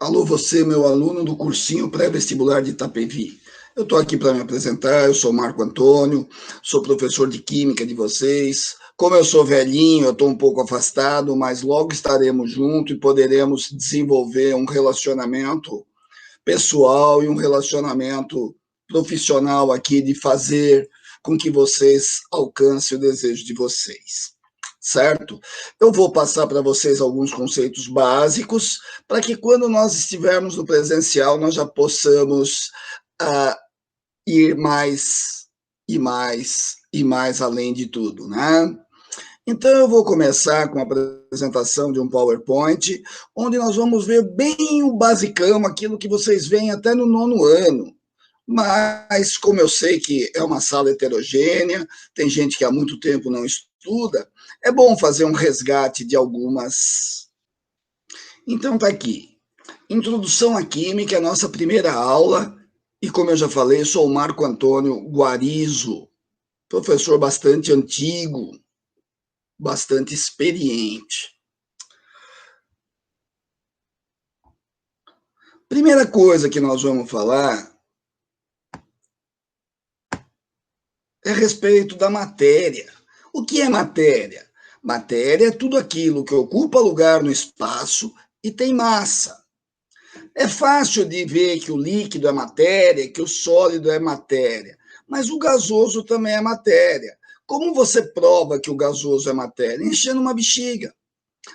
Alô, você, meu aluno do cursinho pré-vestibular de Itapevi. Eu estou aqui para me apresentar, eu sou Marco Antônio, sou professor de Química de vocês. Como eu sou velhinho, eu estou um pouco afastado, mas logo estaremos juntos e poderemos desenvolver um relacionamento pessoal e um relacionamento profissional aqui de fazer com que vocês alcancem o desejo de vocês. Certo? Eu vou passar para vocês alguns conceitos básicos para que quando nós estivermos no presencial nós já possamos ir mais e mais e mais além de tudo, né? Então eu vou começar com a apresentação de um PowerPoint, onde nós vamos ver bem o basicão, aquilo que vocês veem até no 9º ano. Mas, como eu sei que é uma sala heterogênea, tem gente que há muito tempo não estuda, é bom fazer um resgate de algumas. Então, está aqui. Introdução à Química, é a nossa primeira aula, e como eu já falei, sou o Marco Antônio Guarizo, professor bastante antigo, bastante experiente. Primeira coisa que nós vamos falar é a respeito da matéria. O que é matéria? Matéria é tudo aquilo que ocupa lugar no espaço e tem massa. É fácil de ver que o líquido é matéria, que o sólido é matéria, mas o gasoso também é matéria. Como você prova que o gasoso é matéria? Enchendo uma bexiga.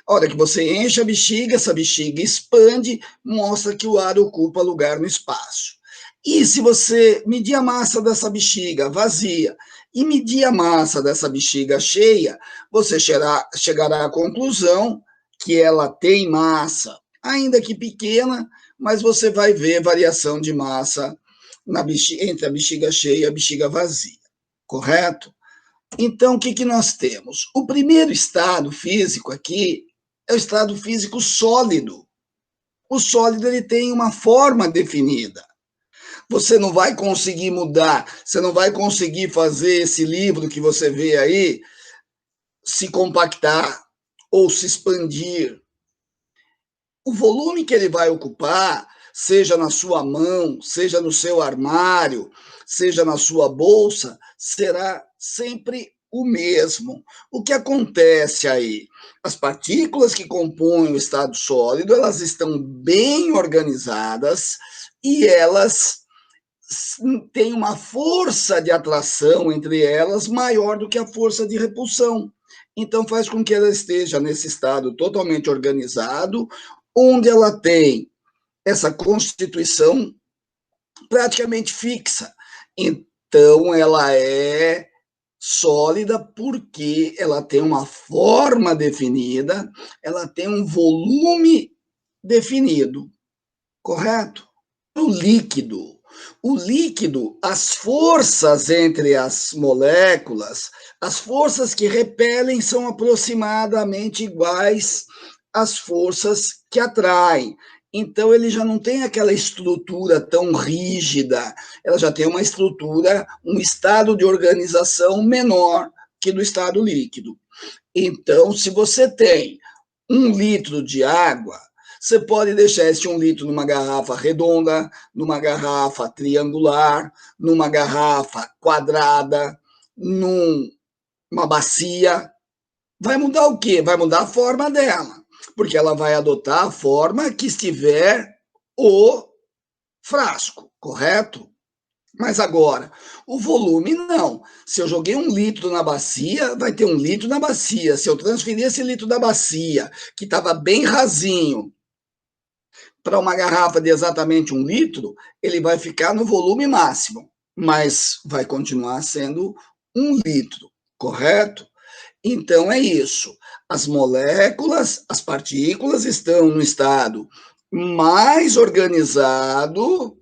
A hora que você enche a bexiga, essa bexiga expande, mostra que o ar ocupa lugar no espaço. E se você medir a massa dessa bexiga vazia e medir a massa dessa bexiga cheia, você chegará à conclusão que ela tem massa, ainda que pequena, mas você vai ver variação de massa entre a bexiga cheia e a bexiga vazia, correto? Então, o que nós temos? O primeiro estado físico aqui é o estado físico sólido. O sólido ele tem uma forma definida. Você não vai conseguir mudar, você não vai conseguir fazer esse livro que você vê aí se compactar ou se expandir. O volume que ele vai ocupar, seja na sua mão, seja no seu armário, seja na sua bolsa, será sempre o mesmo. O que acontece aí? As partículas que compõem o estado sólido, elas estão bem organizadas e elas têm uma força de atração entre elas maior do que a força de repulsão. Então faz com que ela esteja nesse estado totalmente organizado, onde ela tem essa constituição praticamente fixa. Então, ela é sólida porque ela tem uma forma definida, ela tem um volume definido, correto? O líquido, as forças entre as moléculas, as forças que repelem são aproximadamente iguais às forças que atraem. Então, ele já não tem aquela estrutura tão rígida, ela já tem uma estrutura, um estado de organização menor que do estado líquido. Então, se você tem 1 litro de água, você pode deixar esse 1 litro numa garrafa redonda, numa garrafa triangular, numa garrafa quadrada, numa bacia. Vai mudar o quê? Vai mudar a forma dela, porque ela vai adotar a forma que estiver o frasco, correto? Mas agora, o volume não. Se eu joguei 1 litro na bacia, vai ter 1 litro na bacia. Se eu transferir esse litro da bacia, que estava bem rasinho, para uma garrafa de exatamente 1 litro, ele vai ficar no volume máximo, mas vai continuar sendo 1 litro, correto? Então é isso. As moléculas, as partículas estão no estado mais organizado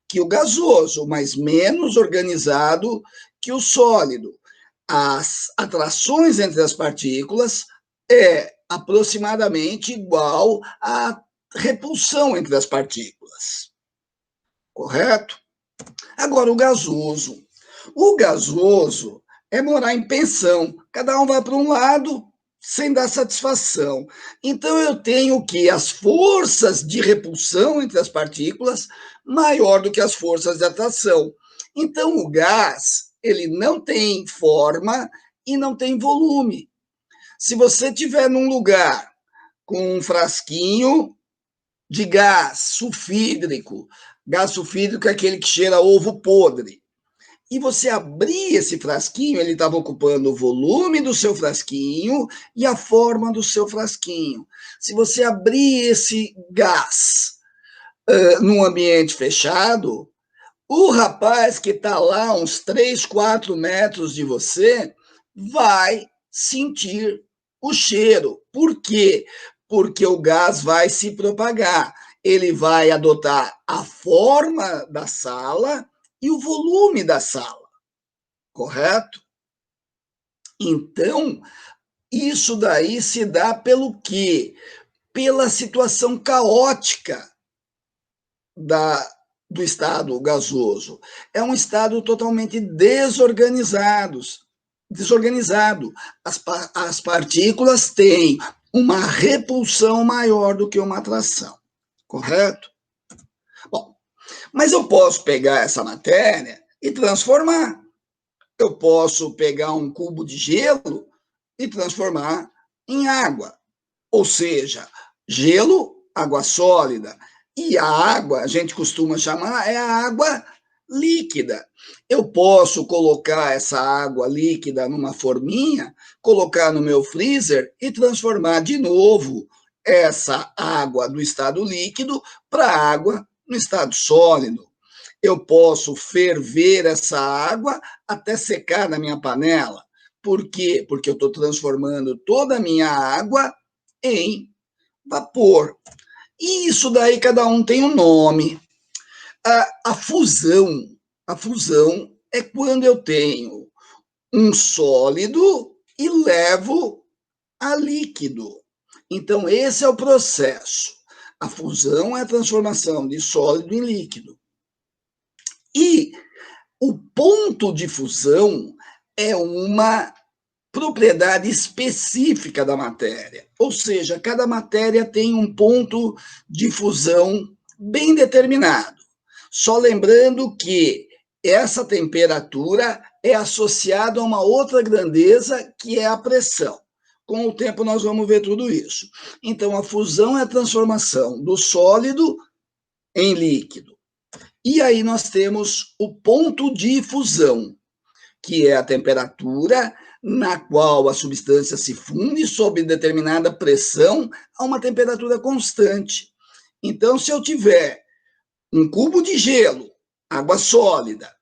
que o gasoso, mas menos organizado que o sólido. As atrações entre as partículas é aproximadamente igual à repulsão entre as partículas. Correto? Agora, o gasoso. O gasoso é morar em pensão. Cada um vai para um lado, sem dar satisfação. Então, eu tenho que as forças de repulsão entre as partículas maior do que as forças de atração. Então, o gás, ele não tem forma e não tem volume. Se você estiver num lugar com um frasquinho de gás sulfídrico é aquele que cheira a ovo podre, e você abrir esse frasquinho, ele estava ocupando o volume do seu frasquinho e a forma do seu frasquinho. Se você abrir esse gás num ambiente fechado, o rapaz que está lá uns 3, 4 metros de você vai sentir o cheiro. Por quê? Porque o gás vai se propagar. Ele vai adotar a forma da sala e o volume da sala, correto? Então, isso daí se dá pelo quê? Pela situação caótica do estado gasoso. É um estado totalmente desorganizado. As partículas têm uma repulsão maior do que uma atração, correto? Bom, mas eu posso pegar essa matéria e transformar. Eu posso pegar um cubo de gelo e transformar em água. Ou seja, gelo, água sólida. E a água, a gente costuma chamar, é a água líquida. Eu posso colocar essa água líquida numa forminha, colocar no meu freezer e transformar de novo essa água do estado líquido para água no estado sólido. Eu posso ferver essa água até secar na minha panela. Por quê? Porque eu estou transformando toda a minha água em vapor. E isso daí cada um tem um nome. A fusão é quando eu tenho um sólido e levo a líquido. Então, esse é o processo. A fusão é a transformação de sólido em líquido. E o ponto de fusão é uma propriedade específica da matéria, ou seja, cada matéria tem um ponto de fusão bem determinado. Só lembrando que essa temperatura é associada a uma outra grandeza, que é a pressão. Com o tempo nós vamos ver tudo isso. Então, a fusão é a transformação do sólido em líquido. E aí nós temos o ponto de fusão, que é a temperatura na qual a substância se funde sob determinada pressão a uma temperatura constante. Então, se eu tiver um cubo de gelo, água sólida,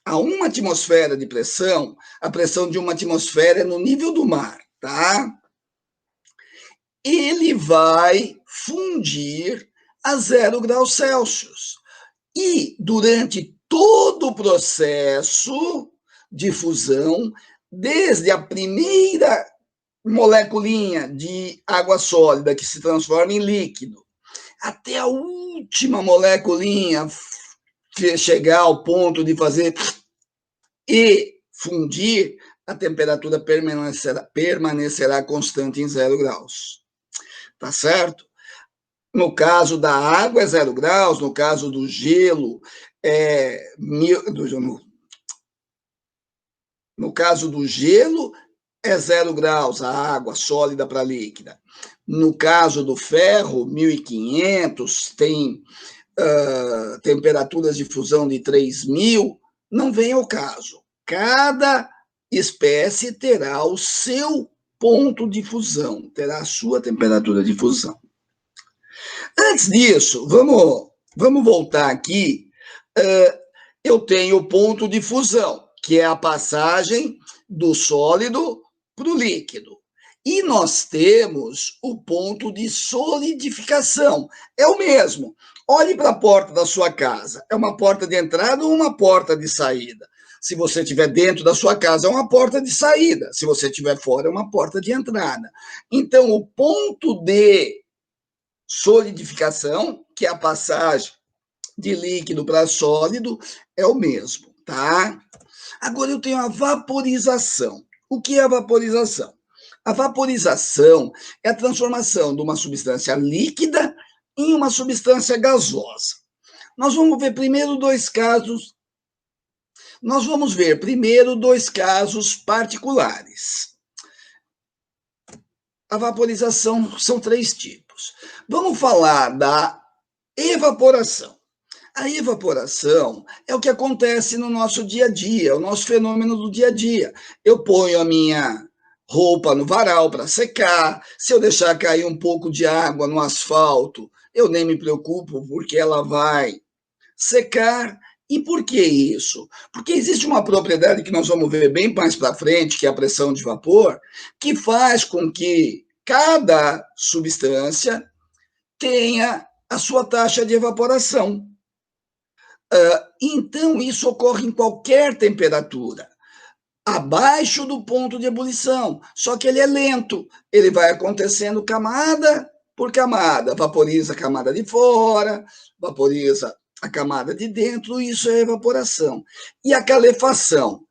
a 1 atmosfera de pressão, a pressão de 1 atmosfera é no nível do mar, tá? Ele vai fundir a 0 graus Celsius. E durante todo o processo de fusão, desde a primeira moleculinha de água sólida que se transforma em líquido, até a última moleculinha chegar ao ponto de fazer e fundir, a temperatura permanecerá constante em 0 graus. Tá certo? No caso da água é 0 graus, no caso do gelo no caso do gelo é 0 graus, a água sólida para líquida. No caso do ferro, 1500, tem temperaturas de fusão de 3000, não vem ao caso. Cada espécie terá o seu ponto de fusão, terá a sua temperatura de fusão. Antes disso, vamos voltar aqui. Eu tenho o ponto de fusão, que é a passagem do sólido para o líquido. E nós temos o ponto de solidificação. É o mesmo. Olhe para a porta da sua casa. É uma porta de entrada ou uma porta de saída? Se você estiver dentro da sua casa, é uma porta de saída. Se você estiver fora, é uma porta de entrada. Então, o ponto de solidificação, que é a passagem de líquido para sólido, é o mesmo, tá? Agora eu tenho a vaporização. O que é a vaporização? A vaporização é a transformação de uma substância líquida em uma substância gasosa. Nós vamos ver primeiro dois casos. Nós vamos ver primeiro dois casos particulares. A vaporização são três tipos. Vamos falar da evaporação. A evaporação é o que acontece no nosso dia a dia, o nosso fenômeno do dia a dia. Eu ponho a minha roupa no varal para secar, se eu deixar cair um pouco de água no asfalto, eu nem me preocupo porque ela vai secar. E por que isso? Porque existe uma propriedade que nós vamos ver bem mais para frente, que é a pressão de vapor, que faz com que cada substância tenha a sua taxa de evaporação. Então, isso ocorre em qualquer temperatura, abaixo do ponto de ebulição, só que ele é lento, ele vai acontecendo camada por camada, vaporiza a camada de fora, vaporiza a camada de dentro, isso é evaporação. E a calefação?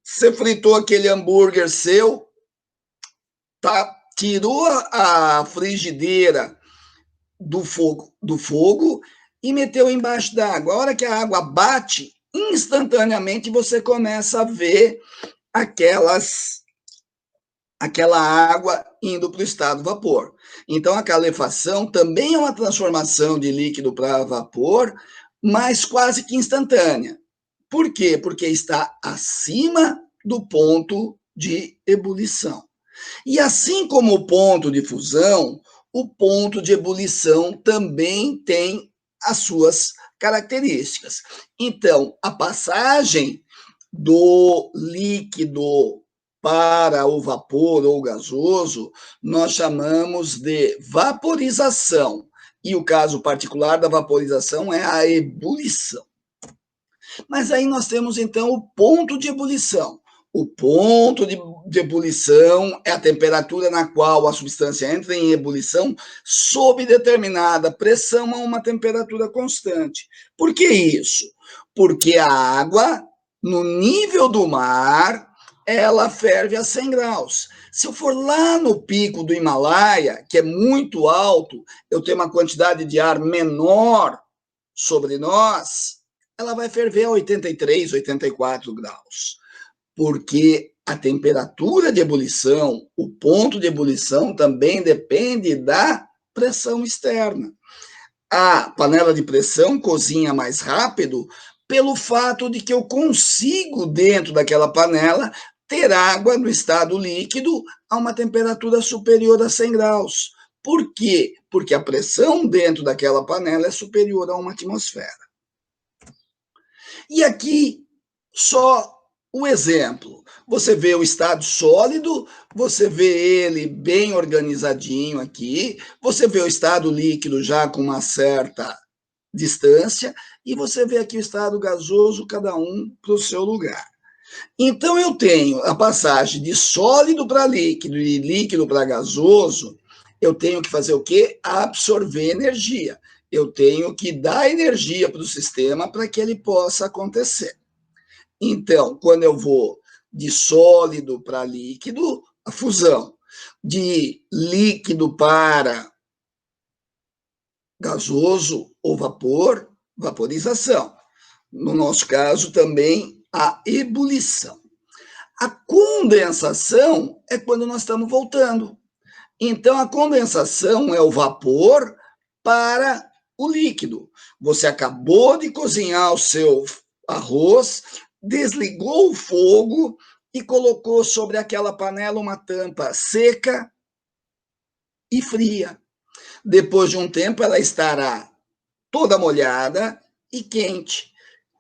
Você fritou aquele hambúrguer seu, tirou a frigideira do fogo e meteu embaixo da água. A hora que a água bate, instantaneamente você começa a ver aquela água indo para o estado vapor. Então, a calefação também é uma transformação de líquido para vapor, mas quase que instantânea. Por quê? Porque está acima do ponto de ebulição. E assim como o ponto de fusão, o ponto de ebulição também tem as suas características. Então, a passagem do líquido para o vapor ou gasoso, nós chamamos de vaporização. E o caso particular da vaporização é a ebulição. Mas aí nós temos, então, o ponto de ebulição. O ponto de ebulição é a temperatura na qual a substância entra em ebulição sob determinada pressão a uma temperatura constante. Por que isso? Porque a água, no nível do mar, ela ferve a 100 graus. Se eu for lá no pico do Himalaia, que é muito alto, eu tenho uma quantidade de ar menor sobre nós, ela vai ferver a 83, 84 graus. Porque a temperatura de ebulição, o ponto de ebulição também depende da pressão externa. A panela de pressão cozinha mais rápido pelo fato de que eu consigo, dentro daquela panela, ter água no estado líquido a uma temperatura superior a 100 graus. Por quê? Porque a pressão dentro daquela panela é superior a uma atmosfera. E aqui, só o exemplo. Você vê o estado sólido, você vê ele bem organizadinho aqui, você vê o estado líquido já com uma certa distância, e você vê aqui o estado gasoso, cada um para o seu lugar. Então, eu tenho a passagem de sólido para líquido e líquido para gasoso, eu tenho que fazer o quê? Absorver energia. Eu tenho que dar energia para o sistema para que ele possa acontecer. Então, quando eu vou de sólido para líquido, a fusão. De líquido para gasoso ou vapor, vaporização. No nosso caso, também a ebulição. A condensação é quando nós estamos voltando. Então, a condensação é o vapor para o líquido. Você acabou de cozinhar o seu arroz, desligou o fogo e colocou sobre aquela panela uma tampa seca e fria. Depois de um tempo, ela estará toda molhada e quente.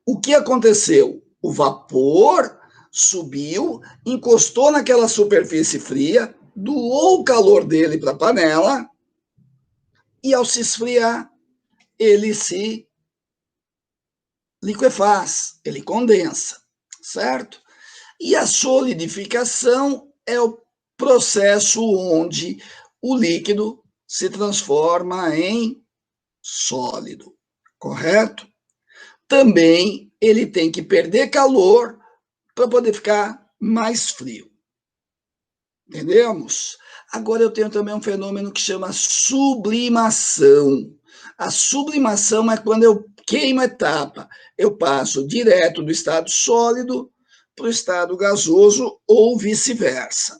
O que aconteceu? O vapor subiu, encostou naquela superfície fria, doou o calor dele para a panela e, ao se esfriar, ele se liquefaz, ele condensa, certo? E a solidificação é o processo onde o líquido se transforma em sólido, correto? Também ele tem que perder calor para poder ficar mais frio. Entendemos? Agora eu tenho também um fenômeno que chama sublimação. A sublimação é quando eu queimo a etapa, eu passo direto do estado sólido para o estado gasoso ou vice-versa.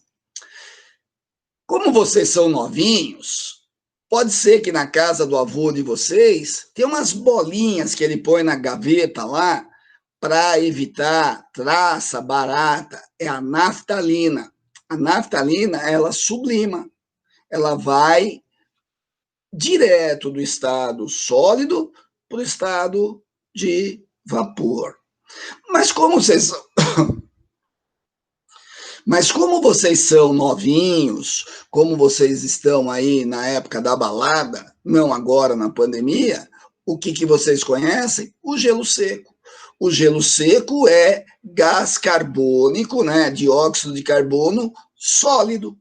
Como vocês são novinhos, pode ser que na casa do avô de vocês tem umas bolinhas que ele põe na gaveta lá para evitar traça, barata. É a naftalina. A naftalina, ela sublima. Ela vai direto do estado sólido para o estado de vapor. Mas como vocês Mas como vocês são novinhos, como vocês estão aí na época da balada, não agora na pandemia, o que vocês conhecem? O gelo seco. O gelo seco é gás carbônico, né, dióxido de carbono sólido.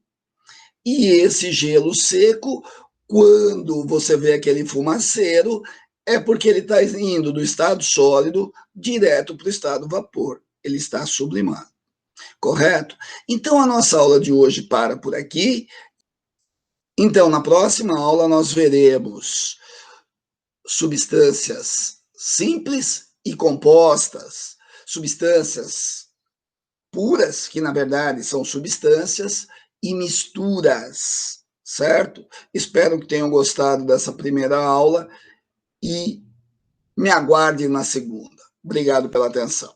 E esse gelo seco, quando você vê aquele fumaceiro, é porque ele está indo do estado sólido direto para o estado vapor. Ele está sublimado. Correto? Então, a nossa aula de hoje para por aqui. Então, na próxima aula, nós veremos substâncias simples e compostas, substâncias puras, que na verdade são substâncias, e misturas, certo? Espero que tenham gostado dessa primeira aula e me aguarde na segunda. Obrigado pela atenção.